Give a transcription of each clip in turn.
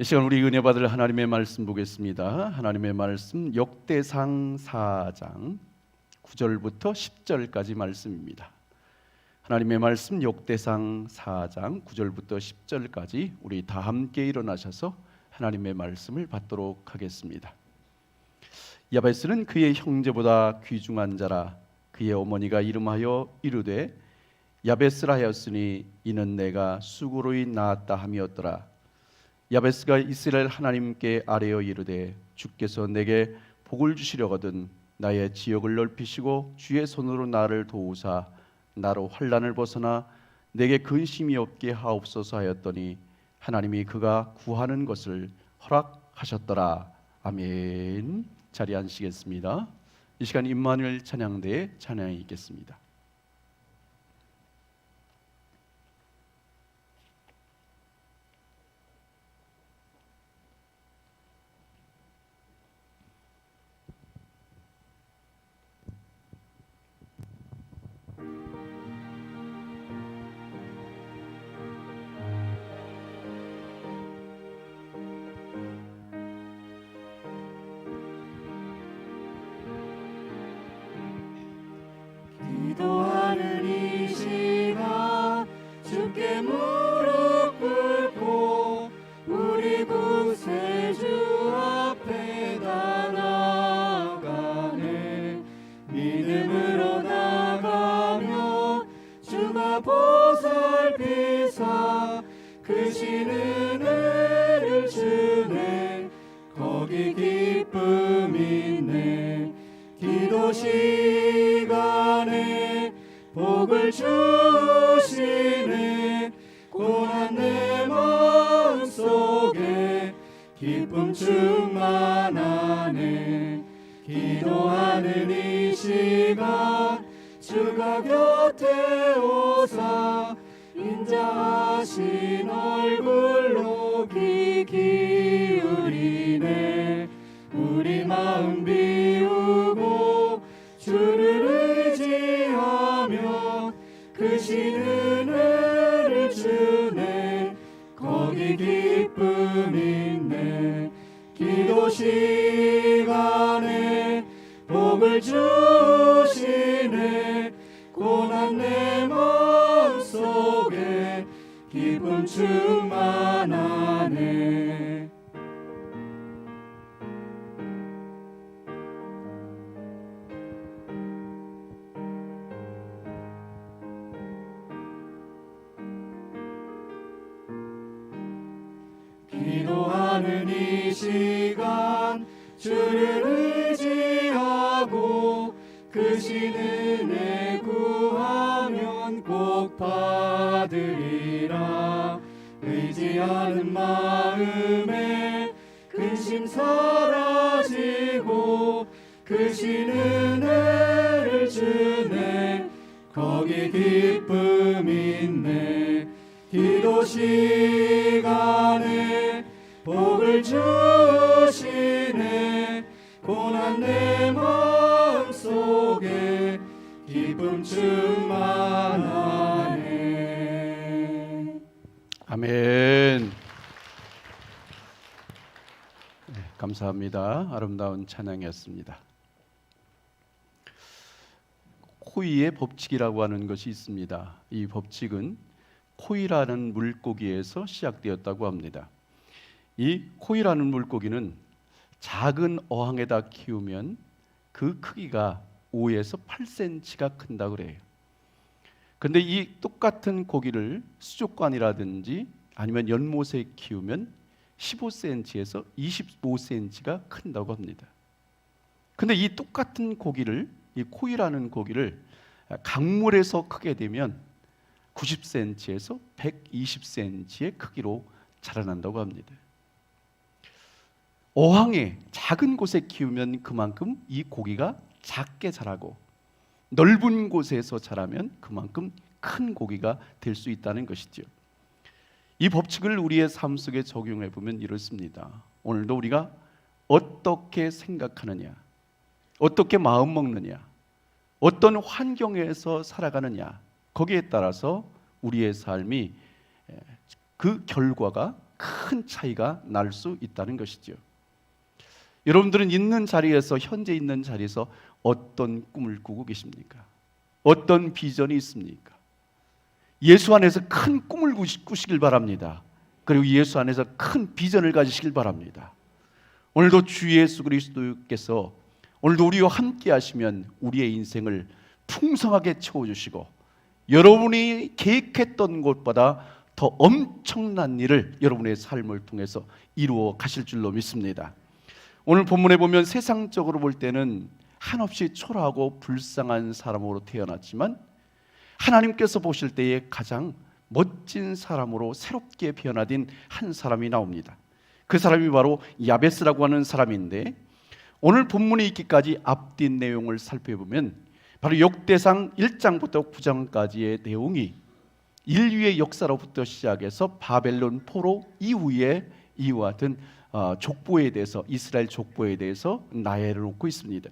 이 시간 우리 은혜 받을 하나님의 말씀 보겠습니다. 하나님의 말씀 역대상 4장 9절부터 10절까지 말씀입니다. 하나님의 말씀 역대상 4장 9절부터 10절까지 우리 다 함께 일어나셔서 하나님의 말씀을 받도록 하겠습니다. 야베스는 그의 형제보다 귀중한 자라. 그의 어머니가 이름하여 이르되 야베스라 하였으니 이는 내가 수고로이 낳았다 함이었더라. 야베스가 이스라엘 하나님께 아뢰어 이르되 주께서 내게 복을 주시려거든 나의 지역을 넓히시고 주의 손으로 나를 도우사 나로 환난을 벗어나 내게 근심이 없게 하옵소서 하였더니 하나님이 그가 구하는 것을 허락하셨더라. 아멘. 자리에 앉으시겠습니다. 이 시간 임마누엘 찬양대의 찬양이 있겠습니다. 기도하는 이 시간 주께 무릎 꿇고 우리 구세주 앞에 다 나아가네. 믿음으로 나가며 주가 보살피사 크신 은혜를 주네. 거기 기쁨 있네. 기도 시간에 복을 주시네. 고난 내 마음속에 기쁨 충만하네. 기도하는 이 시간 주가 곁에 오사 인자하신 얼굴로 귀 기울이네. 우리 마음 비우고 주를 의지하며 크신 은혜를 주네. 거기 기쁨 있네. 기도 시간에 복을 주시네. 고난 내 마음속에 기쁨 충만하네. 기도하는 이 시간 주를 의지하고 크신 은혜 구하면 꼭 받으리라. 의지하는 마음에 근심 사라지고 크신 은혜를 주네. 거기 기쁨 있네. 기도 시간에 복을 주시네. 고난 내 마음속에 기쁨 충만하네. 아멘. 네, 감사합니다. 아름다운 찬양이었습니다. 코이의 법칙이라고 하는 것이 있습니다. 이 법칙은 코이라는 물고기에서 시작되었다고 합니다. 이 코이라는 물고기는 작은 어항에다 키우면 그 크기가 5에서 8cm가 큰다고 그래요. 그런데 이 똑같은 고기를 수족관이라든지 아니면 연못에 키우면 15cm에서 25cm가 큰다고 합니다. 그런데 이 똑같은 고기를, 이 코이라는 고기를 강물에서 크게 되면 90cm에서 120cm의 크기로 자라난다고 합니다. 어항에 작은 곳에 키우면 그만큼 이 고기가 작게 자라고 넓은 곳에서 자라면 그만큼 큰 고기가 될 수 있다는 것이죠. 이 법칙을 우리의 삶 속에 적용해 보면 이렇습니다. 오늘도 우리가 어떻게 생각하느냐, 어떻게 마음 먹느냐, 어떤 환경에서 살아가느냐, 거기에 따라서 우리의 삶이 그 결과가 큰 차이가 날 수 있다는 것이죠. 여러분들은 있는 자리에서, 현재 있는 자리에서 어떤 꿈을 꾸고 계십니까? 어떤 비전이 있습니까? 예수 안에서 큰 꿈을 꾸시길 바랍니다. 그리고 예수 안에서 큰 비전을 가지시길 바랍니다. 오늘도 주 예수 그리스도께서 오늘도 우리와 함께 하시면 우리의 인생을 풍성하게 채워주시고 여러분이 계획했던 것보다 더 엄청난 일을 여러분의 삶을 통해서 이루어 가실 줄로 믿습니다. 오늘 본문에 보면 세상적으로 볼 때는 한없이 초라하고 불쌍한 사람으로 태어났지만 하나님께서 보실 때에 가장 멋진 사람으로 새롭게 변화된 한 사람이 나옵니다. 그 사람이 바로 야베스라고 하는 사람인데, 오늘 본문에 있기까지 앞뒤 내용을 살펴보면 바로 역대상 1장부터 9장까지의 내용이 인류의 역사로부터 시작해서 바벨론 포로 이후에 이와 같은 족보에 대해서, 이스라엘 족보에 대해서 나열을 놓고 있습니다.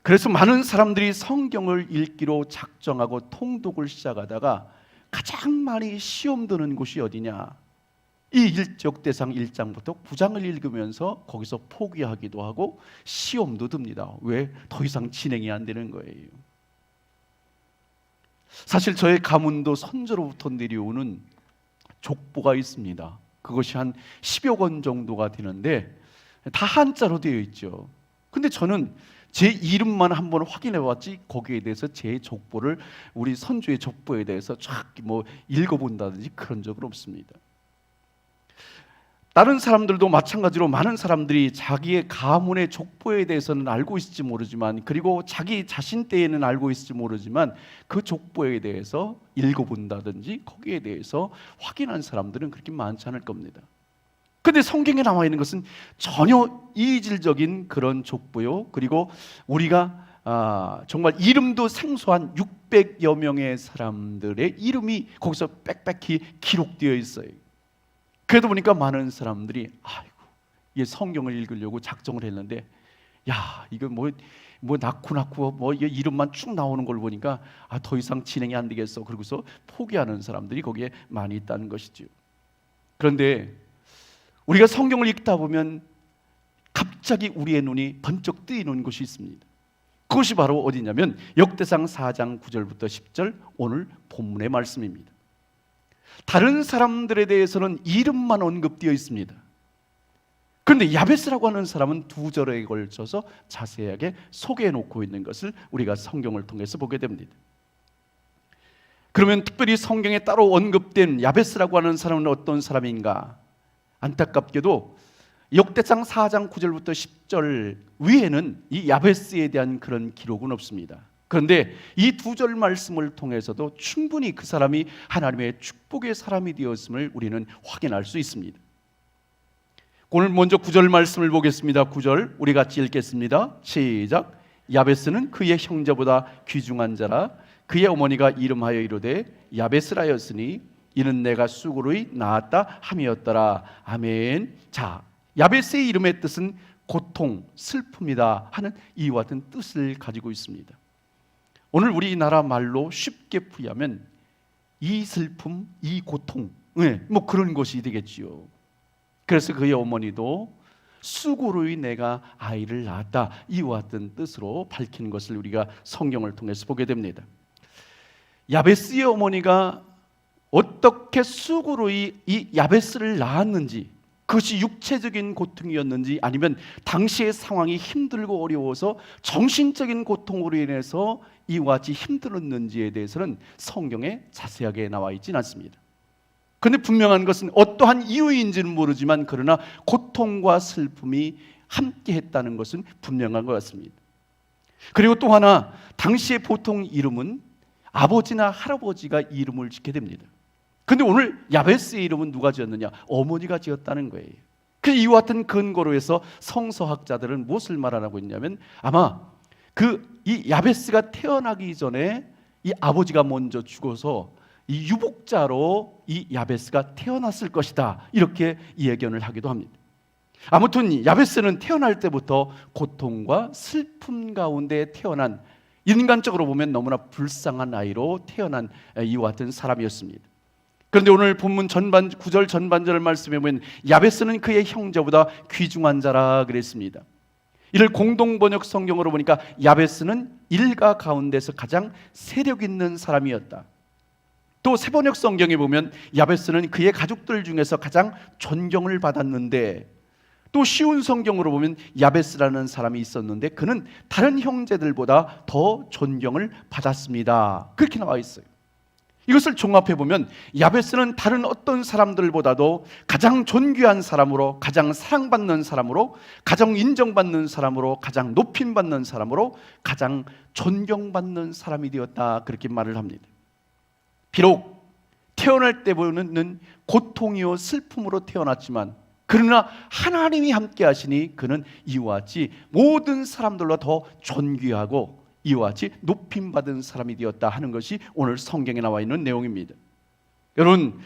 그래서 많은 사람들이 성경을 읽기로 작정하고 통독을 시작하다가 가장 많이 시험 드는 곳이 어디냐? 이 역대상 1장부터 9장을 읽으면서 거기서 포기하기도 하고 시험도 듭니다. 왜? 더 이상 진행이 안 되는 거예요. 사실 저의 가문도 선조로부터 내려오는 족보가 있습니다. 그것이 한 10여 권 정도가 되는데 다 한자로 되어 있죠. 근데 저는 제 이름만 한번 확인해 봤지 거기에 대해서 제 족보를, 우리 선조의 족보에 대해서 쫙 읽어본다든지 그런 적은 없습니다. 다른 사람들도 마찬가지로 많은 사람들이 자기의 가문의 족보에 대해서는 알고 있을지 모르지만, 그리고 자기 자신 때에는 알고 있을지 모르지만 그 족보에 대해서 읽어본다든지 거기에 대해서 확인한 사람들은 그렇게 많지 않을 겁니다. 근데 성경에 나와 있는 것은 전혀 이질적인 그런 족보요, 그리고 우리가 정말 이름도 생소한 600여 명의 사람들의 이름이 거기서 빽빽히 기록되어 있어요. 그러다 보니까 많은 사람들이 이 성경을 읽으려고 작정을 했는데, 야, 이거 낳고 이름만 쭉 나오는 걸 보니까 더 이상 진행이 안 되겠어. 그러고서 포기하는 사람들이 거기에 많이 있다는 것이죠. 그런데 우리가 성경을 읽다 보면 갑자기 우리의 눈이 번쩍 뜨이는 것이 있습니다. 그것이 바로 어디냐면 역대상 4장 9절부터 10절 오늘 본문의 말씀입니다. 다른 사람들에 대해서는 이름만 언급되어 있습니다. 그런데 야베스라고 하는 사람은 2절에 걸쳐서 자세하게 소개해 놓고 있는 것을 우리가 성경을 통해서 보게 됩니다. 그러면 특별히 성경에 따로 언급된 야베스라고 하는 사람은 어떤 사람인가? 안타깝게도 역대상 4장 9절부터 10절 위에는 이 야베스에 대한 그런 기록은 없습니다. 그런데 이 2절 말씀을 통해서도 충분히 그 사람이 하나님의 축복의 사람이 되었음을 우리는 확인할 수 있습니다. 오늘 먼저 9절 말씀을 보겠습니다. 9절 우리 같이 읽겠습니다. 시작. 야베스는 그의 형제보다 귀중한 자라. 그의 어머니가 이름하여 이르되 야베스라였으니 이는 내가 수고로이 낳았다 함이었더라. 아멘. 자, 야베스의 이름의 뜻은 고통, 슬픔이다 하는 이와 같은 뜻을 가지고 있습니다. 오늘 우리나라 말로 쉽게 풀이하면 이 슬픔, 이 고통, 그런 것이 되겠지요. 그래서 그의 어머니도 수고로이 내가 아이를 낳았다, 이와 같은 뜻으로 밝힌 것을 우리가 성경을 통해서 보게 됩니다. 야베스의 어머니가 어떻게 수고로이 이 야베스를 낳았는지, 그것이 육체적인 고통이었는지 아니면 당시의 상황이 힘들고 어려워서 정신적인 고통으로 인해서 이와 같이 힘들었는지에 대해서는 성경에 자세하게 나와 있지는 않습니다. 그런데 분명한 것은 어떠한 이유인지는 모르지만 그러나 고통과 슬픔이 함께 했다는 것은 분명한 것 같습니다. 그리고 또 하나, 당시의 보통 이름은 아버지나 할아버지가 이름을 짓게 됩니다. 그런데 오늘 야베스의 이름은 누가 지었느냐? 어머니가 지었다는 거예요. 그 이와 같은 근거로 해서 성서학자들은 무엇을 말하고 있냐면 아마 이 야베스가 태어나기 전에 이 아버지가 먼저 죽어서 이 유복자로 이 야베스가 태어났을 것이다, 이렇게 예견을 하기도 합니다. 아무튼 야베스는 태어날 때부터 고통과 슬픔 가운데 태어난, 인간적으로 보면 너무나 불쌍한 아이로 태어난 이와 같은 사람이었습니다. 그런데 오늘 본문 전반 9절 전반절을 말씀해 보면 야베스는 그의 형제보다 귀중한 자라 그랬습니다. 이를 공동 번역 성경으로 보니까 야베스는 일가 가운데서 가장 세력 있는 사람이었다. 또 세번역 성경에 보면 야베스는 그의 가족들 중에서 가장 존경을 받았는데, 또 쉬운 성경으로 보면 야베스라는 사람이 있었는데 그는 다른 형제들보다 더 존경을 받았습니다. 그렇게 나와 있어요. 이것을 종합해 보면 야베스는 다른 어떤 사람들보다도 가장 존귀한 사람으로, 가장 사랑받는 사람으로, 가장 인정받는 사람으로, 가장 높임받는 사람으로, 가장 존경받는 사람이 되었다. 그렇게 말을 합니다. 비록 태어날 때부터는 고통이요 슬픔으로 태어났지만 그러나 하나님이 함께 하시니 그는 이와 같이 모든 사람들로 더 존귀하고 이와 같이 높임받은 사람이 되었다 하는 것이 오늘 성경에 나와 있는 내용입니다. 여러분,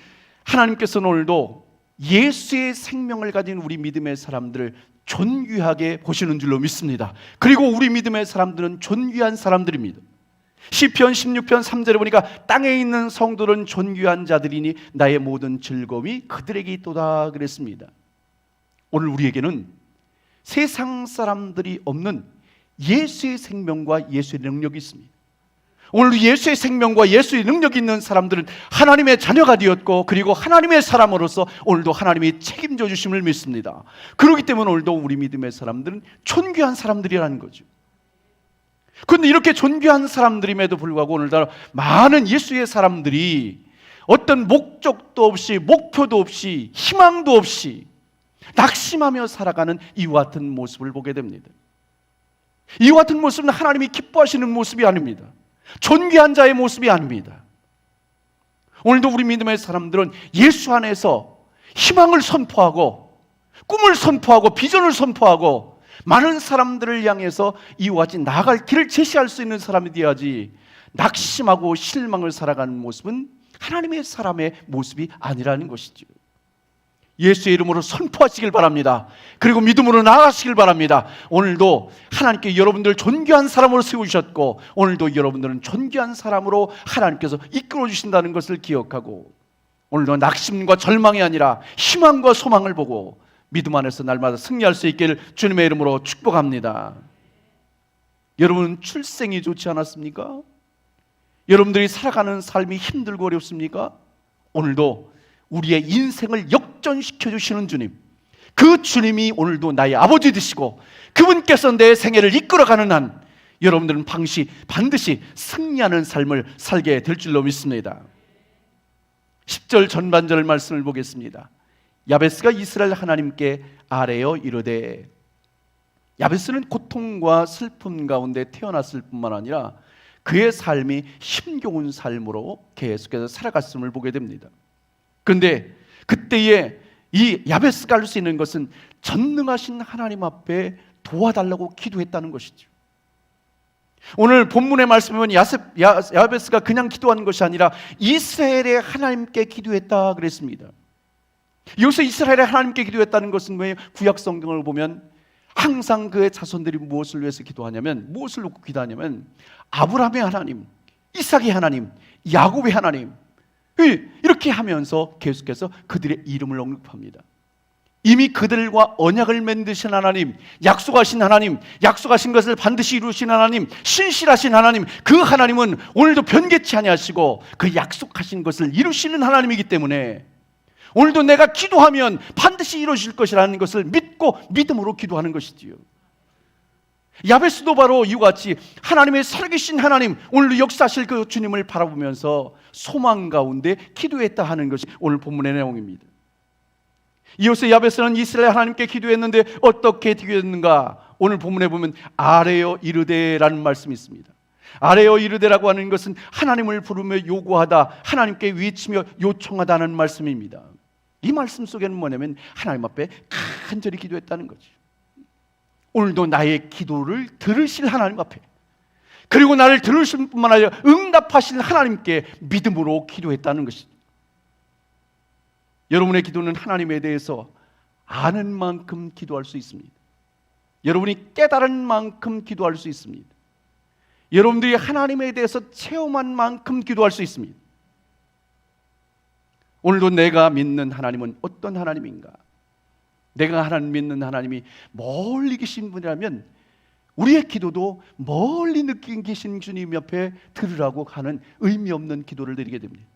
하나님께서는 오늘도 예수의 생명을 가진 우리 믿음의 사람들을 존귀하게 보시는 줄로 믿습니다. 그리고 우리 믿음의 사람들은 존귀한 사람들입니다. 시편 16편 3절에 보니까 땅에 있는 성도는 존귀한 자들이니 나의 모든 즐거움이 그들에게 있도다 그랬습니다. 오늘 우리에게는 세상 사람들이 없는 예수의 생명과 예수의 능력이 있습니다. 오늘 예수의 생명과 예수의 능력이 있는 사람들은 하나님의 자녀가 되었고 그리고 하나님의 사람으로서 오늘도 하나님이 책임져 주심을 믿습니다. 그렇기 때문에 오늘도 우리 믿음의 사람들은 존귀한 사람들이라는 거죠. 그런데 이렇게 존귀한 사람들임에도 불구하고 오늘날 많은 예수의 사람들이 어떤 목적도 없이, 목표도 없이, 희망도 없이 낙심하며 살아가는 이와 같은 모습을 보게 됩니다. 이와 같은 모습은 하나님이 기뻐하시는 모습이 아닙니다. 존귀한 자의 모습이 아닙니다. 오늘도 우리 믿음의 사람들은 예수 안에서 희망을 선포하고 꿈을 선포하고 비전을 선포하고 많은 사람들을 향해서 이와 같이 나아갈 길을 제시할 수 있는 사람이 되어야지, 낙심하고 실망을 살아가는 모습은 하나님의 사람의 모습이 아니라는 것이죠. 예수의 이름으로 선포하시길 바랍니다. 그리고 믿음으로 나아가시길 바랍니다. 오늘도 하나님께 여러분들 존귀한 사람으로 세우셨고 오늘도 여러분들은 존귀한 사람으로 하나님께서 이끌어 주신다는 것을 기억하고 오늘도 낙심과 절망이 아니라 희망과 소망을 보고 믿음 안에서 날마다 승리할 수 있기를 주님의 이름으로 축복합니다. 여러분, 출생이 좋지 않았습니까? 여러분들이 살아가는 삶이 힘들고 어렵습니까? 오늘도 우리의 인생을 역전시켜 주시는 주님, 그 주님이 오늘도 나의 아버지 되시고 그분께서 내 생애를 이끌어가는 한 여러분들은 반드시 승리하는 삶을 살게 될 줄로 믿습니다. 10절 전반절 말씀을 보겠습니다. 야베스가 이스라엘 하나님께 아뢰어 이르되, 야베스는 고통과 슬픔 가운데 태어났을 뿐만 아니라 그의 삶이 힘겨운 삶으로 계속해서 살아갔음을 보게 됩니다. 그런데 그때에 이 야베스가 할 수 있는 것은 전능하신 하나님 앞에 도와달라고 기도했다는 것이죠. 오늘 본문의 말씀에 보면 야베스가 그냥 기도한 것이 아니라 이스라엘의 하나님께 기도했다 그랬습니다. 여기서 이스라엘의 하나님께 기도했다는 것은 왜 구약 성경을 보면 항상 그의 자손들이 무엇을 위해서 기도하냐면, 무엇을 놓고 기도하냐면 아브라함의 하나님, 이삭의 하나님, 야곱의 하나님, 이렇게 하면서 계속해서 그들의 이름을 언급합니다. 이미 그들과 언약을 맺으신 하나님, 약속하신 하나님, 약속하신 것을 반드시 이루신 하나님, 신실하신 하나님, 그 하나님은 오늘도 변개치 아니하시고 그 약속하신 것을 이루시는 하나님이기 때문에 오늘도 내가 기도하면 반드시 이루실 것이라는 것을 믿고 믿음으로 기도하는 것이지요. 야베스도 바로 이와 같이 하나님의 살아계신 하나님, 오늘도 역사하실 그 주님을 바라보면서 소망 가운데 기도했다 하는 것이 오늘 본문의 내용입니다. 이어서 야베스는 이스라엘 하나님께 기도했는데 어떻게 기도했는가? 오늘 본문에 보면 아뢰어 이르되라는 말씀이 있습니다. 아뢰어 이르되라고 하는 것은 하나님을 부르며 요구하다, 하나님께 외치며 요청하다는 말씀입니다. 이 말씀 속에는 뭐냐면 하나님 앞에 간절히 기도했다는 거죠. 오늘도 나의 기도를 들으실 하나님 앞에, 그리고 나를 들으실 뿐만 아니라 응답하실 하나님께 믿음으로 기도했다는 것이죠. 여러분의 기도는 하나님에 대해서 아는 만큼 기도할 수 있습니다. 여러분이 깨달은 만큼 기도할 수 있습니다. 여러분들이 하나님에 대해서 체험한 만큼 기도할 수 있습니다. 오늘도 내가 믿는 하나님은 어떤 하나님인가? 내가 하나님 믿는 하나님이 멀리 계신 분이라면 우리의 기도도 멀리 느낀 계신 주님 옆에 들으라고 하는 의미 없는 기도를 드리게 됩니다.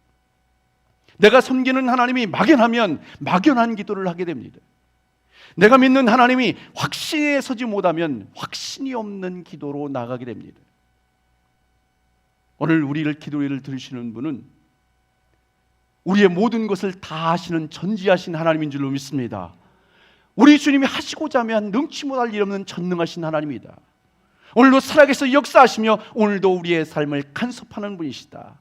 내가 섬기는 하나님이 막연하면 막연한 기도를 하게 됩니다. 내가 믿는 하나님이 확신에 서지 못하면 확신이 없는 기도로 나가게 됩니다. 오늘 우리를 기도를 들으시는 분은 우리의 모든 것을 다 하시는 전지하신 하나님인 줄로 믿습니다. 우리 주님이 하시고자 하면 능치 못할 일 없는 전능하신 하나님이다. 오늘도 살아계셔 역사하시며 오늘도 우리의 삶을 간섭하는 분이시다.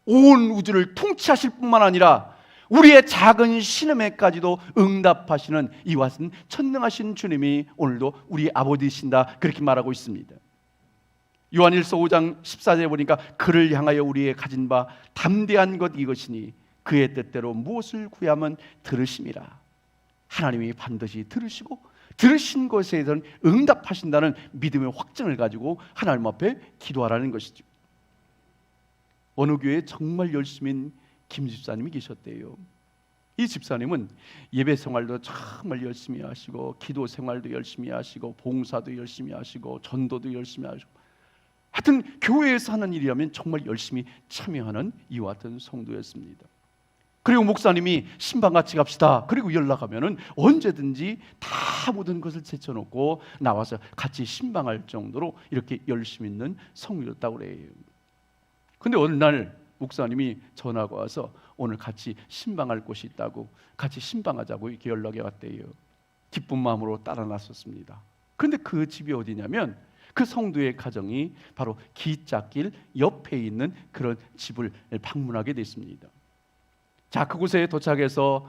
온 우주를 통치하실 뿐만 아니라 우리의 작은 신음에까지도 응답하시는 이와 같은 천능하신 주님이 오늘도 우리 아버지이신다, 그렇게 말하고 있습니다. 요한일서 5장 14절에 보니까 그를 향하여 우리의 가진 바 담대한 것 이것이니 그의 뜻대로 무엇을 구하면 들으심이라. 하나님이 반드시 들으시고 들으신 것에 대해서는 응답하신다는 믿음의 확증을 가지고 하나님 앞에 기도하라는 것이죠. 어느 교회에 정말 열심인 김 집사님이 계셨대요. 이 집사님은 예배 생활도 정말 열심히 하시고 기도 생활도 열심히 하시고 봉사도 열심히 하시고 전도도 열심히 하시고, 하여튼 교회에서 하는 일이라면 정말 열심히 참여하는 이와 같은 성도였습니다. 그리고 목사님이 신방같이 갑시다, 그리고 연락하면은 언제든지 다 모든 것을 제쳐놓고 나와서 같이 신방할 정도로 이렇게 열심히 있는 성도였다고 그래요. 근데 어느 날 목사님이 전화가 와서 오늘 같이 신방할 곳이 있다고, 같이 신방하자고 이렇게 연락이 왔대요. 기쁜 마음으로 따라 나섰습니다. 근데 그 집이 어디냐면 그 성도의 가정이 바로 기찻길 옆에 있는 그런 집을 방문하게 됐습니다. 자, 그곳에 도착해서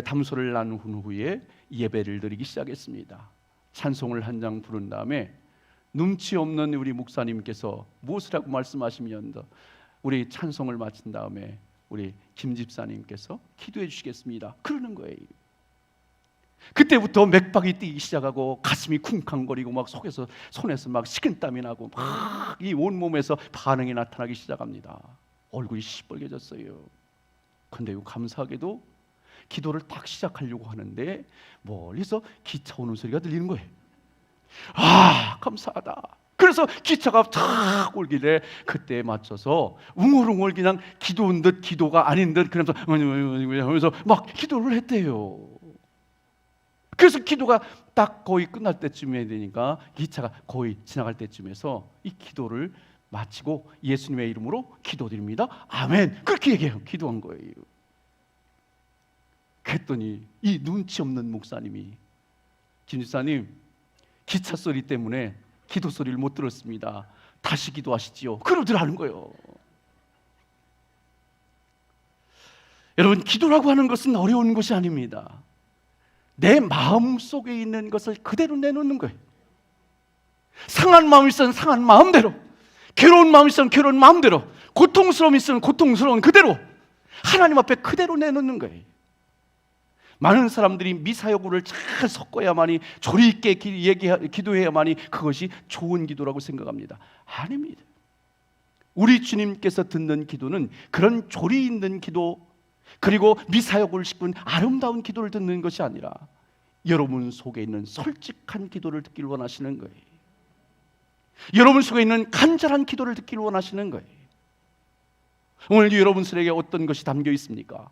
담소를 나눈 후에 예배를 드리기 시작했습니다. 찬송을 한 장 부른 다음에 눈치 없는 우리 목사님께서 무엇을 하고 말씀하시면 우리 찬송을 마친 다음에 우리 김 집사님께서 기도해 주시겠습니다, 그러는 거예요. 그때부터 맥박이 뛰기 시작하고 가슴이 쿵쾅거리고 막 속에서 손에서 막 식은땀이 나고 막 이 온몸에서 반응이 나타나기 시작합니다. 얼굴이 시뻘개졌어요. 근데 감사하게도 기도를 딱 시작하려고 하는데 멀리서 기차 오는 소리가 들리는 거예요. 아, 감사하다. 그래서 기차가 탁 올길래 그때에 맞춰서 웅얼웅얼 그냥 기도인 듯 기도가 아닌 듯 그러면서 막 기도를 했대요. 그래서 기도가 딱 거의 끝날 때쯤에 되니까 기차가 거의 지나갈 때쯤에서 이 기도를 마치고 예수님의 이름으로 기도드립니다, 아멘, 그렇게 얘기해요. 기도한 거예요. 그랬더니 이 눈치 없는 목사님이, 김 집사님 기차 소리 때문에 기도 소리를 못 들었습니다, 다시 기도하시지요, 그러더라는 거예요. 여러분, 기도라고 하는 것은 어려운 것이 아닙니다. 내 마음 속에 있는 것을 그대로 내놓는 거예요. 상한 마음이 있으면 상한 마음대로, 괴로운 마음이 있으면 괴로운 마음대로, 고통스러움이 있으면 고통스러운 그대로 하나님 앞에 그대로 내놓는 거예요. 많은 사람들이 미사여구를 잘 섞어야만이 조리 있게 기도해야만이 그것이 좋은 기도라고 생각합니다. 아닙니다. 우리 주님께서 듣는 기도는 그런 조리 있는 기도, 그리고 미사여구를 씹은 아름다운 기도를 듣는 것이 아니라 여러분 속에 있는 솔직한 기도를 듣기를 원하시는 거예요. 여러분 속에 있는 간절한 기도를 듣기를 원하시는 거예요. 오늘도 여러분 속에 어떤 것이 담겨 있습니까?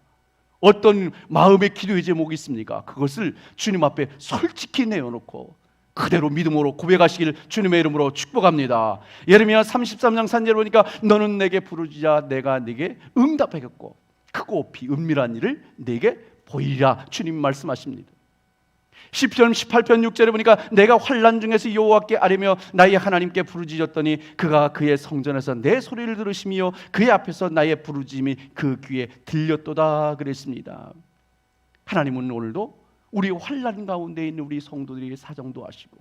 어떤 마음의 기도의 제목이 있습니까? 그것을 주님 앞에 솔직히 내어놓고 그대로 믿음으로 고백하시길 주님의 이름으로 축복합니다. 예레미야 33장 3절에 보니까 너는 내게 부르짖자 내가 네게 응답하겠고 크고 높이 은밀한 일을 네게 보이리라, 주님 말씀하십니다. 시편 18편 6절에 보니까 내가 환난 중에서 여호와께 아뢰며 나의 하나님께 부르짖었더니 그가 그의 성전에서 내 소리를 들으시며 그의 앞에서 나의 부르짖음이 그 귀에 들렸도다 그랬습니다. 하나님은 오늘도 우리 환난 가운데 있는 우리 성도들에게 사정도 하시고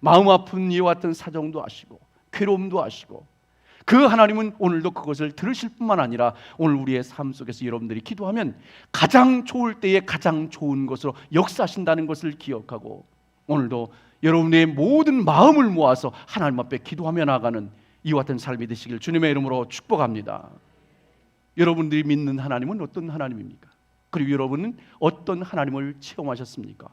마음 아픈 이와 같은 사정도 하시고 괴로움도 하시고, 그 하나님은 오늘도 그것을 들으실 뿐만 아니라 오늘 우리의 삶 속에서 여러분들이 기도하면 가장 좋을 때에 가장 좋은 것으로 역사하신다는 것을 기억하고 오늘도 여러분의 모든 마음을 모아서 하나님 앞에 기도하며 나가는 이와 같은 삶이 되시길 주님의 이름으로 축복합니다. 여러분들이 믿는 하나님은 어떤 하나님입니까? 그리고 여러분은 어떤 하나님을 체험하셨습니까?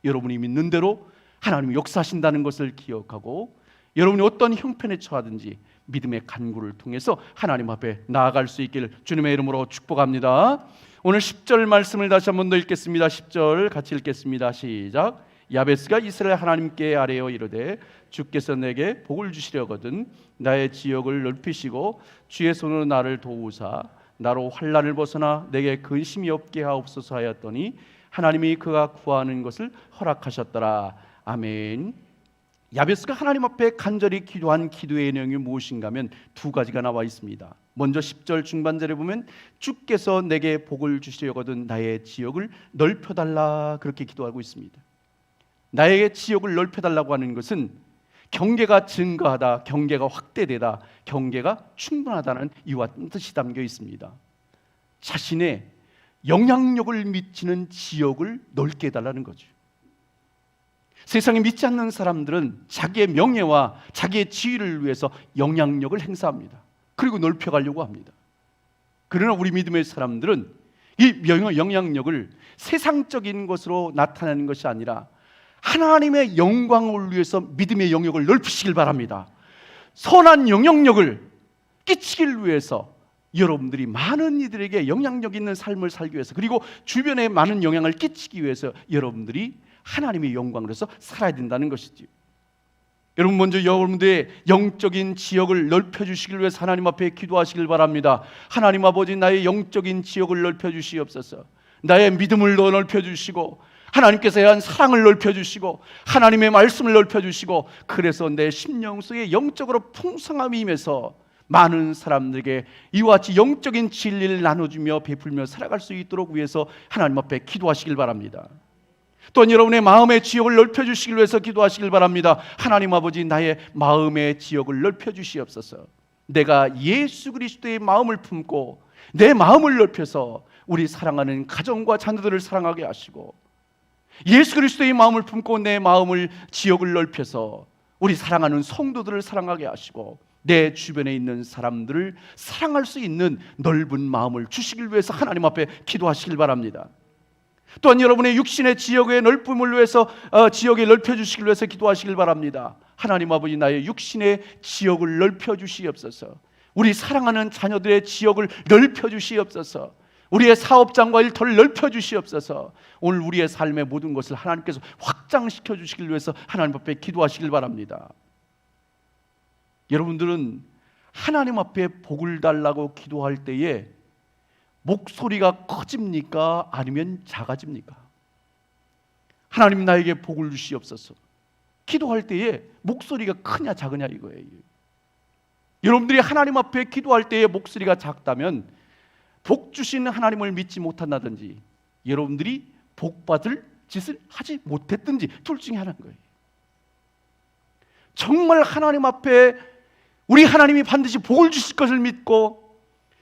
여러분이 믿는 대로 하나님이 역사하신다는 것을 기억하고 여러분이 어떤 형편에 처하든지 믿음의 간구를 통해서 하나님 앞에 나아갈 수 있기를 주님의 이름으로 축복합니다. 오늘 10절 말씀을 다시 한 번 더 읽겠습니다. 10절 같이 읽겠습니다. 시작. 야베스가 이스라엘 하나님께 아뢰어 이르되 주께서 내게 복을 주시려거든 나의 지역을 넓히시고 주의 손으로 나를 도우사 나로 환난을 벗어나 내게 근심이 없게 하옵소서 하였더니 하나님이 그가 구하는 것을 허락하셨더라. 아멘. 야베스가 하나님 앞에 간절히 기도한 기도의 내용이 무엇인가 하면 두 가지가 나와 있습니다. 먼저 10절 중반절에 보면 주께서 내게 복을 주시려거든 나의 지역을 넓혀달라 그렇게 기도하고 있습니다. 나의 지역을 넓혀달라고 하는 것은 경계가 증가하다, 경계가 확대되다, 경계가 충분하다는 이와 뜻이 담겨 있습니다. 자신의 영향력을 미치는 지역을 넓게 해달라는 거죠. 세상에 믿지 않는 사람들은 자기의 명예와 자기의 지위를 위해서 영향력을 행사합니다. 그리고 넓혀가려고 합니다. 그러나 우리 믿음의 사람들은 이 영향력을 세상적인 것으로 나타내는 것이 아니라 하나님의 영광을 위해서 믿음의 영역을 넓히시길 바랍니다. 선한 영향력을 끼치길 위해서 여러분들이 많은 이들에게 영향력 있는 삶을 살기 위해서 그리고 주변에 많은 영향을 끼치기 위해서 여러분들이 하나님의 영광을 위해서 살아야 된다는 것이죠. 여러분 먼저 여러분들의 영적인 지역을 넓혀주시길 위해서 하나님 앞에 기도하시길 바랍니다. 하나님 아버지 나의 영적인 지역을 넓혀주시옵소서. 나의 믿음을 더 넓혀주시고 하나님께서 대한 사랑을 넓혀주시고 하나님의 말씀을 넓혀주시고 그래서 내 심령 속에 영적으로 풍성함이 임해서 많은 사람들에게 이와 같이 영적인 진리를 나눠주며 베풀며 살아갈 수 있도록 위해서 하나님 앞에 기도하시길 바랍니다. 또한 여러분의 마음의 지역을 넓혀주시길 위해서 기도하시길 바랍니다. 하나님 아버지 나의 마음의 지역을 넓혀주시옵소서. 내가 예수 그리스도의 마음을 품고 내 마음을 넓혀서 우리 사랑하는 가정과 자녀들을 사랑하게 하시고 예수 그리스도의 마음을 품고 내 마음을 지역을 넓혀서 우리 사랑하는 성도들을 사랑하게 하시고 내 주변에 있는 사람들을 사랑할 수 있는 넓은 마음을 주시길 위해서 하나님 앞에 기도하시길 바랍니다. 또한 여러분의 육신의 지역의 넓음을 위해서 지역에 넓혀주시길 위해서 기도하시길 바랍니다. 하나님 아버지 나의 육신의 지역을 넓혀주시옵소서. 우리 사랑하는 자녀들의 지역을 넓혀주시옵소서. 우리의 사업장과 일터를 넓혀주시옵소서. 오늘 우리의 삶의 모든 것을 하나님께서 확장시켜 주시길 위해서 하나님 앞에 기도하시길 바랍니다. 여러분들은 하나님 앞에 복을 달라고 기도할 때에 목소리가 커집니까? 아니면 작아집니까? 하나님 나에게 복을 주시옵소서. 기도할 때에 목소리가 크냐 작으냐 이거예요. 여러분들이 하나님 앞에 기도할 때에 목소리가 작다면 복 주시는 하나님을 믿지 못한다든지 여러분들이 복 받을 짓을 하지 못했든지 둘 중에 하나인 거예요. 정말 하나님 앞에 우리 하나님이 반드시 복을 주실 것을 믿고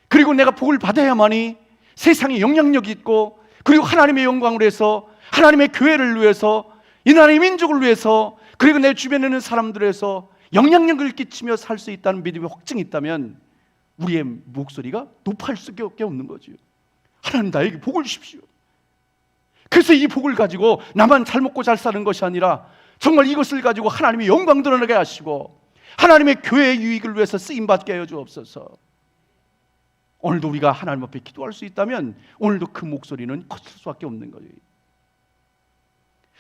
그리고 내가 복을 받아야만이 세상에 영향력이 있고 그리고 하나님의 영광을 위해서 하나님의 교회를 위해서 이 나라의 민족을 위해서 그리고 내 주변에 있는 사람들을 위해서 영향력을 끼치며 살 수 있다는 믿음의 확증이 있다면 우리의 목소리가 높아질 수밖에 없는 거죠. 하나님 나에게 복을 주십시오. 그래서 이 복을 가지고 나만 잘 먹고 잘 사는 것이 아니라 정말 이것을 가지고 하나님의 영광 드러나게 하시고 하나님의 교회의 유익을 위해서 쓰임받게 하여 주옵소서. 오늘도 우리가 하나님 앞에 기도할 수 있다면 오늘도 그 목소리는 커질 수밖에 없는 거예요.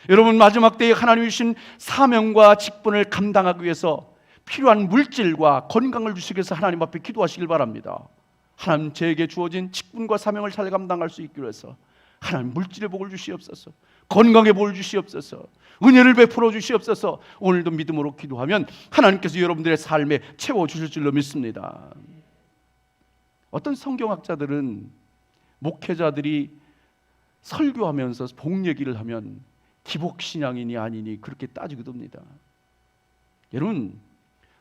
여러분 마지막 때에 하나님이 주신 사명과 직분을 감당하기 위해서 필요한 물질과 건강을 주시기 위해서 하나님 앞에 기도하시길 바랍니다. 하나님 저에게 주어진 직분과 사명을 잘 감당할 수 있기 위해서 하나님 물질의 복을 주시옵소서. 건강의 복을 주시옵소서. 은혜를 베풀어 주시옵소서. 오늘도 믿음으로 기도하면 하나님께서 여러분들의 삶에 채워주실 줄로 믿습니다. 어떤 성경학자들은 목회자들이 설교하면서 복 얘기를 하면 기복신앙이니 아니니 그렇게 따지기도 합니다. 여러분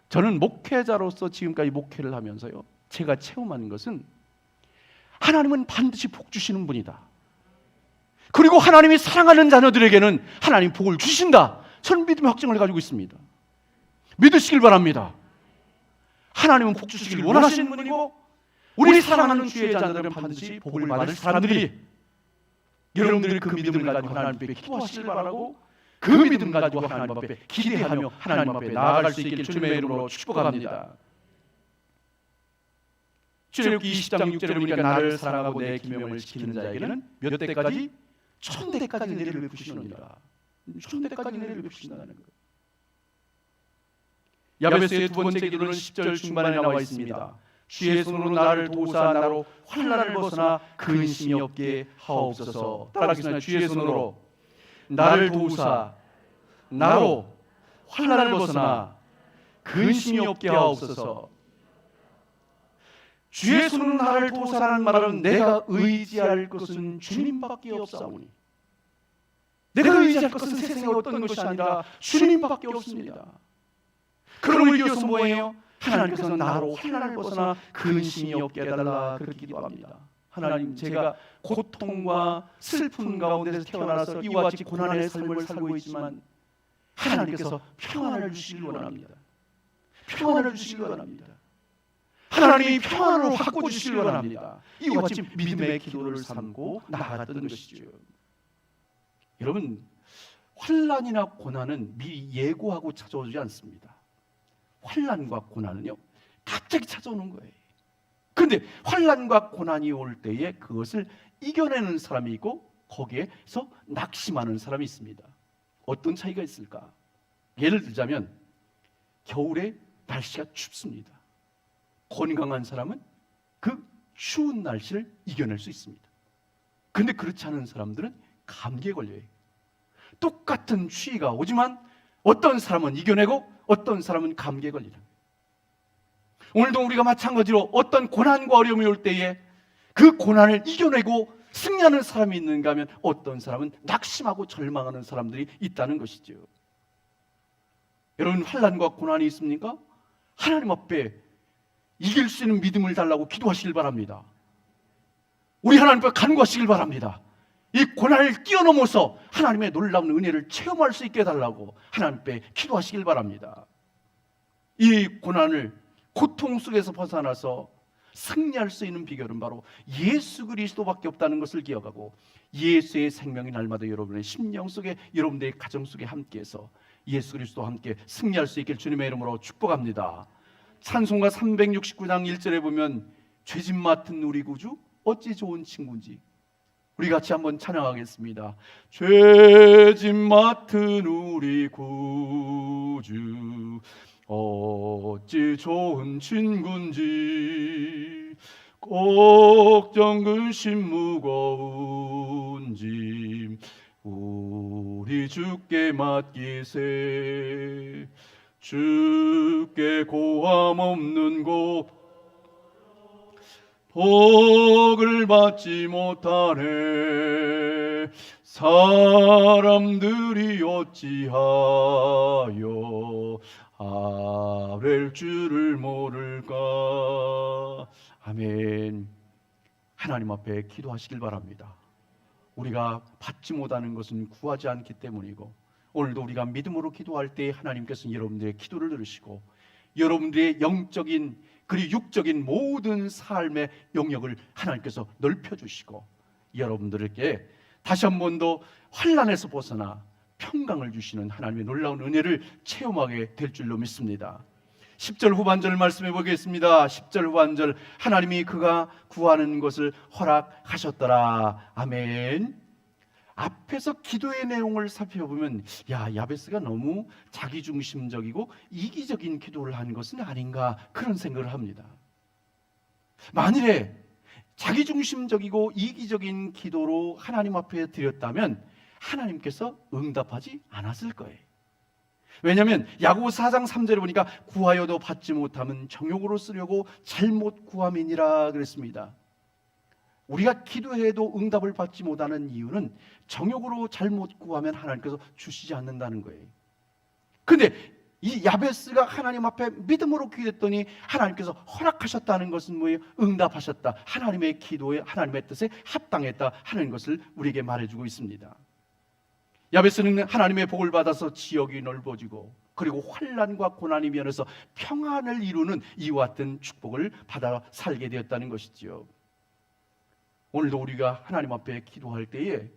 저는 목회자로서 지금까지 목회를 하면서요 제가 체험하는 것은 하나님은 반드시 복 주시는 분이다. 그리고 하나님이 사랑하는 자녀들에게는 하나님 복을 주신다. 저는 믿음의 확증을 가지고 있습니다. 믿으시길 바랍니다. 하나님은 복 주시길 원하시는 분이고 우리 사랑하는 주의 자녀들은 반드시 복을 받을 사람들이 여러분들이 그 믿음을 가지고 하나님 앞에 기도하시길 바라고, 그 믿음 가지고 하나님 앞에 기대하며 하나님 앞에 나아갈 수 있길 주님의 이름으로 축복합니다. 출애굽기 20장 6절에 보니까 나를 사랑하고 내 계명을 지키는 자에게는 몇 대까지? 1000대까지 은혜를 베푸시느니라. 1000대까지 은혜를 베푸신다는 거예요. 야베스의 두 번째 기도는 10절 중반에 나와 있습니다. 주의 손으로 나를 도우사 나로 환난을 벗어나 근심이 없게 하옵소서. 따라하겠습니다. 주의 손으로 나를 도우사 나로 환난을 벗어나 근심이 없게 하옵소서. 주의 손으로 나를 도우사라는 말은 내가 의지할 것은 주님밖에 없사오니, 내가 의지할 것은 세상에 어떤 것이 아니라 주님밖에 없습니다. 그럼을 이어서 뭐예요? 하나님께서 나로 환난을 벗어나 근심이 없게 해달라, 그렇게 기도합니다. 하나님, 제가 고통과 슬픔 가운데서 태어나서 이와 같이 고난의 삶을 살고 있지만 하나님께서 평안을 주시길 원합니다. 평안을 주시길 원합니다. 하나님이 평안으로 바꿔주시길 원합니다. 이와 같이 믿음의 기도를 삼고 나아갔던 것이죠. 여러분, 환난이나 고난은 미리 예고하고 찾아오지 않습니다. 환난과 고난은요, 갑자기 찾아오는 거예요. 그런데 환난과 고난이 올 때에 그것을 이겨내는 사람이 있고 거기에서 낙심하는 사람이 있습니다. 어떤 차이가 있을까? 예를 들자면 겨울에 날씨가 춥습니다. 건강한 사람은 그 추운 날씨를 이겨낼 수 있습니다. 그런데 그렇지 않은 사람들은 감기에 걸려요. 똑같은 추위가 오지만 어떤 사람은 이겨내고 어떤 사람은 감기에 걸리는 거예요. 오늘도 우리가 마찬가지로 어떤 고난과 어려움이 올 때에 그 고난을 이겨내고 승리하는 사람이 있는가 하면 어떤 사람은 낙심하고 절망하는 사람들이 있다는 것이죠. 여러분, 환난과 고난이 있습니까? 하나님 앞에 이길 수 있는 믿음을 달라고 기도하시길 바랍니다. 우리 하나님 앞에 간구하시길 바랍니다. 이 고난을 뛰어넘어서 하나님의 놀라운 은혜를 체험할 수 있게 해달라고 하나님 앞에 기도하시길 바랍니다. 이 고난을, 고통 속에서 벗어나서 승리할 수 있는 비결은 바로 예수 그리스도밖에 없다는 것을 기억하고 예수의 생명이 날마다 여러분의 심령 속에, 여러분들의 가정 속에 함께해서 예수 그리스도와 함께 승리할 수 있길 주님의 이름으로 축복합니다. 찬송가 369장 1절에 보면 죄짐 맡은 우리 구주 어찌 좋은 친구인지, 우리 같이 한번 찬양하겠습니다. 죄짐 맡은 우리 구주 어찌 좋은 친구인지, 걱정 근심 무거운 짐 우리 주께 맡기세. 주께 고함 없는 곳 복을 받지 못하네. 사람들이 어찌하여 아랠 줄을 모를까. 아멘. 하나님 앞에 기도하시길 바랍니다. 우리가 받지 못하는 것은 구하지 않기 때문이고, 오늘도 우리가 믿음으로 기도할 때 하나님께서는 여러분들의 기도를 들으시고 여러분들의 영적인 그리고 육적인 모든 삶의 영역을 하나님께서 넓혀주시고 여러분들에게 다시 한 번 더 환난에서 벗어나 평강을 주시는 하나님의 놀라운 은혜를 체험하게 될 줄로 믿습니다. 10절 후반절 말씀해 보겠습니다. 10절 후반절, 하나님이 그가 구하는 것을 허락하셨더라. 아멘. 앞에서 기도의 내용을 살펴보면 야베스가 너무 자기중심적이고 이기적인 기도를 한 것은 아닌가, 그런 생각을 합니다. 만일에 자기중심적이고 이기적인 기도로 하나님 앞에 드렸다면 하나님께서 응답하지 않았을 거예요. 왜냐하면 야고보 4장 3절에 보니까 구하여도 받지 못하면 정욕으로 쓰려고 잘못 구함이니라 그랬습니다. 우리가 기도해도 응답을 받지 못하는 이유는 정욕으로 잘못 구하면 하나님께서 주시지 않는다는 거예요. 그런데 이 야베스가 하나님 앞에 믿음으로 기도했더니 하나님께서 허락하셨다는 것은 뭐예요? 응답하셨다. 하나님의 기도에, 하나님의 뜻에 합당했다 하는 것을 우리에게 말해주고 있습니다. 야베스는 하나님의 복을 받아서 지역이 넓어지고 그리고 환난과 고난이 면해서 평안을 이루는 이와 같은 축복을 받아 살게 되었다는 것이지요. 오늘도 우리가 하나님 앞에 기도할 때에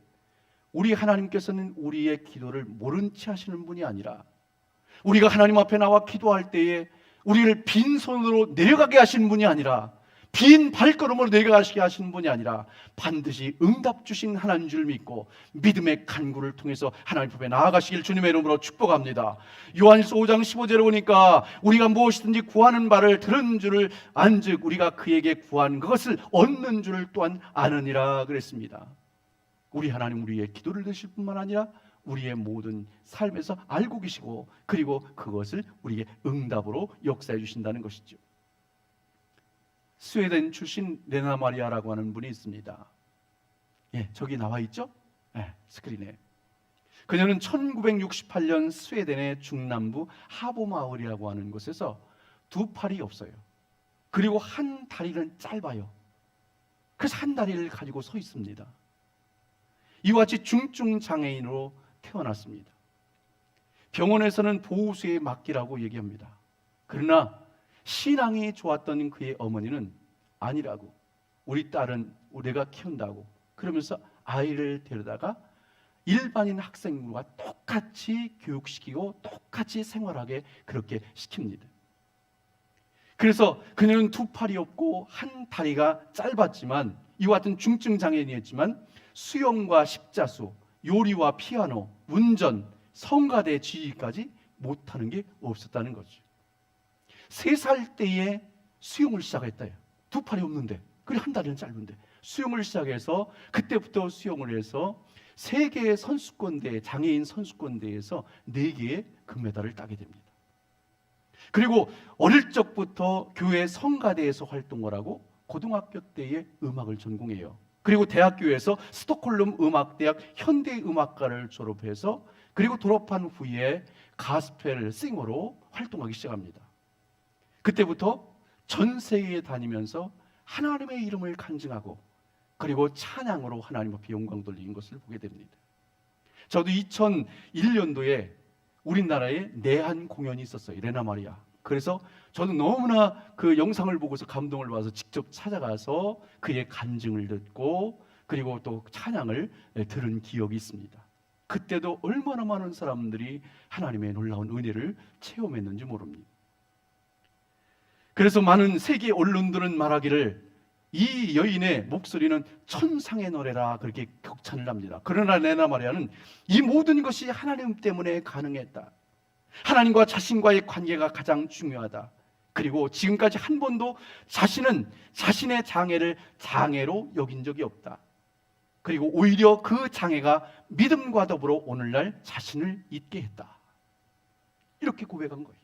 우리 하나님께서는 우리의 기도를 모른 채 하시는 분이 아니라 우리가 하나님 앞에 나와 기도할 때에 우리를 빈손으로 내려가게 하시는 분이 아니라 빈 발걸음으로 내려가시게 하시는 분이 아니라 반드시 응답 주신 하나님인 줄 믿고 믿음의 간구를 통해서 하나님 앞에 나아가시길 주님의 이름으로 축복합니다. 요한일서 5장 15절에 보니까 우리가 무엇이든지 구하는 바를 들은 줄을 안즉 우리가 그에게 구한 그것을 얻는 줄을 또한 아느니라 그랬습니다. 우리 하나님 우리의 기도를 들으실 뿐만 아니라 우리의 모든 삶에서 알고 계시고 그리고 그것을 우리에게 응답으로 역사해 주신다는 것이죠. 스웨덴 출신 레나 마리아라고 하는 분이 있습니다. 예, 저기 나와 있죠? 예, 스크린에. 그녀는 1968년 스웨덴의 중남부 하보마을이라고 하는 곳에서 두 팔이 없어요. 그리고 한 다리는 짧아요. 그래서 한 다리를 가지고 서 있습니다. 이와 같이 중증 장애인으로 태어났습니다. 병원에서는 보호수에 맡기라고 얘기합니다. 그러나 신앙이 좋았던 그의 어머니는 아니라고, 우리 딸은 우리가 키운다고 그러면서 아이를 데려다가 일반인 학생과 똑같이 교육시키고 똑같이 생활하게 그렇게 시킵니다. 그래서 그녀는 두 팔이 없고 한 다리가 짧았지만 이와 같은 중증 장애인이었지만 수영과 십자수, 요리와 피아노, 운전, 성가대 지휘까지 못하는 게 없었다는 거죠. 3살 때에 수영을 시작했대요. 두 팔이 없는데, 그리고 한 다리는 짧은데 수영을 시작해서 그때부터 수영을 해서 세계 선수권대회, 장애인 선수권대회에서 4개의 금메달을 따게 됩니다. 그리고 어릴 적부터 교회 성가대에서 활동을 하고 고등학교 때에 음악을 전공해요. 그리고 대학교에서 스톡홀름 음악대학 현대음악과를 졸업해서 그리고 졸업한 후에 가스펠 싱어로 활동하기 시작합니다. 그때부터 전 세계에 다니면서 하나님의 이름을 간증하고 그리고 찬양으로 하나님 앞에 영광 돌리는 것을 보게 됩니다. 저도 2001년도에 우리나라에 내한 공연이 있었어요. 레나 마리아. 그래서 저도 너무나 그 영상을 보고서 감동을 받아서 직접 찾아가서 그의 간증을 듣고 그리고 또 찬양을 들은 기억이 있습니다. 그때도 얼마나 많은 사람들이 하나님의 놀라운 은혜를 체험했는지 모릅니다. 그래서 많은 세계 언론들은 말하기를 이 여인의 목소리는 천상의 노래라 그렇게 격찬을 합니다. 그러나 레나 마리아는 이 모든 것이 하나님 때문에 가능했다. 하나님과 자신과의 관계가 가장 중요하다. 그리고 지금까지 한 번도 자신은 자신의 장애를 장애로 여긴 적이 없다. 그리고 오히려 그 장애가 믿음과 더불어 오늘날 자신을 있게 했다. 이렇게 고백한 거예요.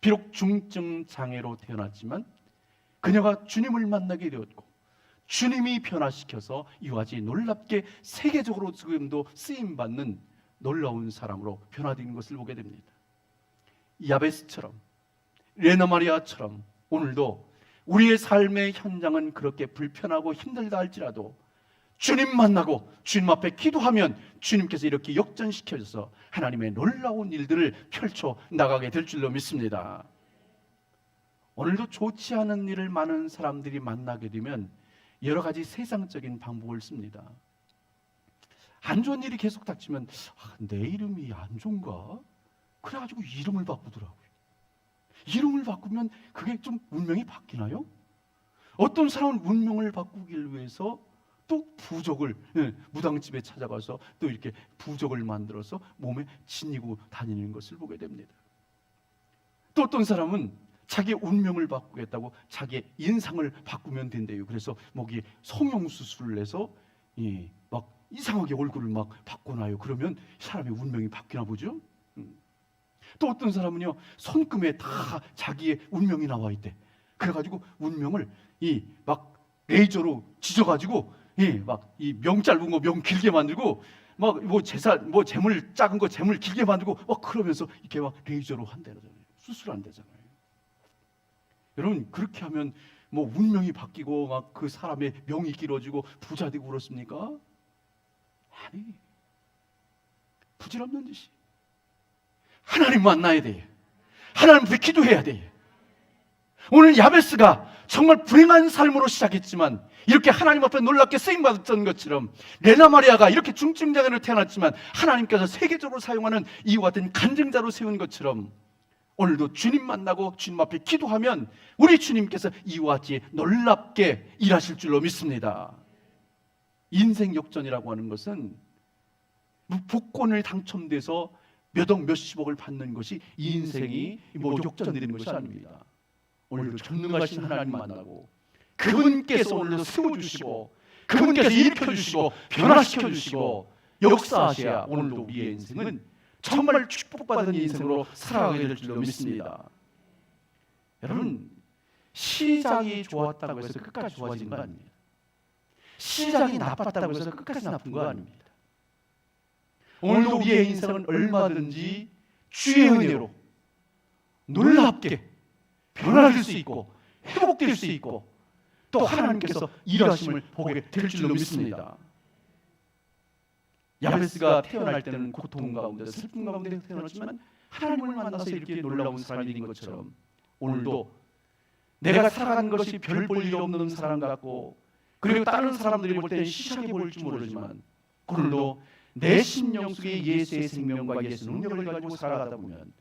비록 중증 장애로 태어났지만 그녀가 주님을 만나게 되었고 주님이 변화시켜서 이와 같이 놀랍게 세계적으로 지금도 쓰임받는 놀라운 사람으로 변화된 것을 보게 됩니다. 야베스처럼 레나 마리아처럼 오늘도 우리의 삶의 현장은 그렇게 불편하고 힘들다 할지라도 주님 만나고 주님 앞에 기도하면 주님께서 이렇게 역전시켜줘서 하나님의 놀라운 일들을 펼쳐 나가게 될 줄로 믿습니다. 오늘도 좋지 않은 일을 많은 사람들이 만나게 되면 여러 가지 세상적인 방법을 씁니다. 안 좋은 일이 계속 닥치면 내 이름이 안 좋은가? 그래가지고 이름을 바꾸더라고요. 이름을 바꾸면 그게 좀 운명이 바뀌나요? 어떤 사람은 운명을 바꾸기 위해서 또 부적을 무당집에 찾아가서 또 이렇게 부적을 만들어서 몸에 지니고 다니는 것을 보게 됩니다. 또 어떤 사람은 자기 운명을 바꾸겠다고 자기의 인상을 바꾸면 된대요. 그래서 목이 성형수술을 해서 막 이상하게 얼굴을 막 바꿔놔요. 그러면 사람의 운명이 바뀌나 보죠. 또 어떤 사람은요 손금에 다 자기의 운명이 나와 있대. 그래가지고 운명을 막 레이저로 지져가지고 막 이 명 짧은 거 명 길게 만들고 막 뭐 재산 뭐 재물 작은 거 재물 길게 만들고 막 그러면서 이렇게 막 레이저로 한다잖아요. 수술한다잖아요. 여러분 그렇게 하면 뭐 운명이 바뀌고 막 그 사람의 명이 길어지고 부자 되고 그렇습니까? 아니, 부질없는 짓이. 하나님 만나야 돼. 하나님 앞에 기도해야 돼. 오늘 야베스가 정말 불행한 삶으로 시작했지만 이렇게 하나님 앞에 놀랍게 쓰임받았던 것처럼 레나 마리아가 이렇게 중증자녀로 태어났지만 하나님께서 세계적으로 사용하는 이와 같은 간증자로 세운 것처럼 오늘도 주님 만나고 주님 앞에 기도하면 우리 주님께서 이와 같이 놀랍게 일하실 줄로 믿습니다. 인생 역전이라고 하는 것은 복권을 당첨돼서 몇 억 몇십억을 받는 것이 이 인생이 뭐 역전되는 것이 아닙니다. 오늘도 전능하신 하나님 만나고 그분께서 오늘도 세워주시고 그분께서 일으켜주시고 변화시켜주시고 역사하셔야 오늘도 우리의 인생은 정말 축복받은 인생으로 살아가게 될 줄로 믿습니다. 여러분, 시작이 좋았다고 해서 끝까지 좋아지는 거 아닙니다. 시작이 나빴다고 해서 끝까지 나쁜 거 아닙니다. 오늘도 우리의 인생은 얼마든지 주의 은혜로 놀랍게 변화될 수 있고 회복될 수 있고 또 하나님께서 일하심을 보게 될 줄로 믿습니다. 야베스가 태어날 때는 고통 가운데 슬픔 가운데 태어났지만 하나님을 만나서 이렇게 놀라운 사람이 된 것처럼 오늘도 내가 살아간 것이 별 볼 일 없는 사람 같고 그리고 다른 사람들이 볼 때는 시시하게 보일지 모르지만 오늘도 내 심령 속에 예수의 생명과 예수 능력을 가지고 살아가다 보면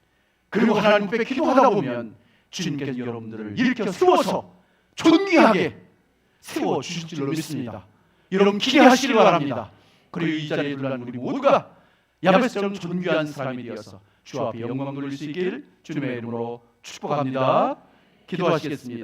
그리고 하나님 앞에 기도하다 보면 주님께서 여러분들을 일으켜 세워서 존귀하게 세워주실 줄로 믿습니다. 여러분 기대하시길 바랍니다. 그리고 이 자리에 들어간 우리 모두가 야베스처럼 존귀한 사람이 되어서 주 앞에 영광 돌릴 수 있길 주님의 이름으로 축복합니다. 기도하시겠습니다.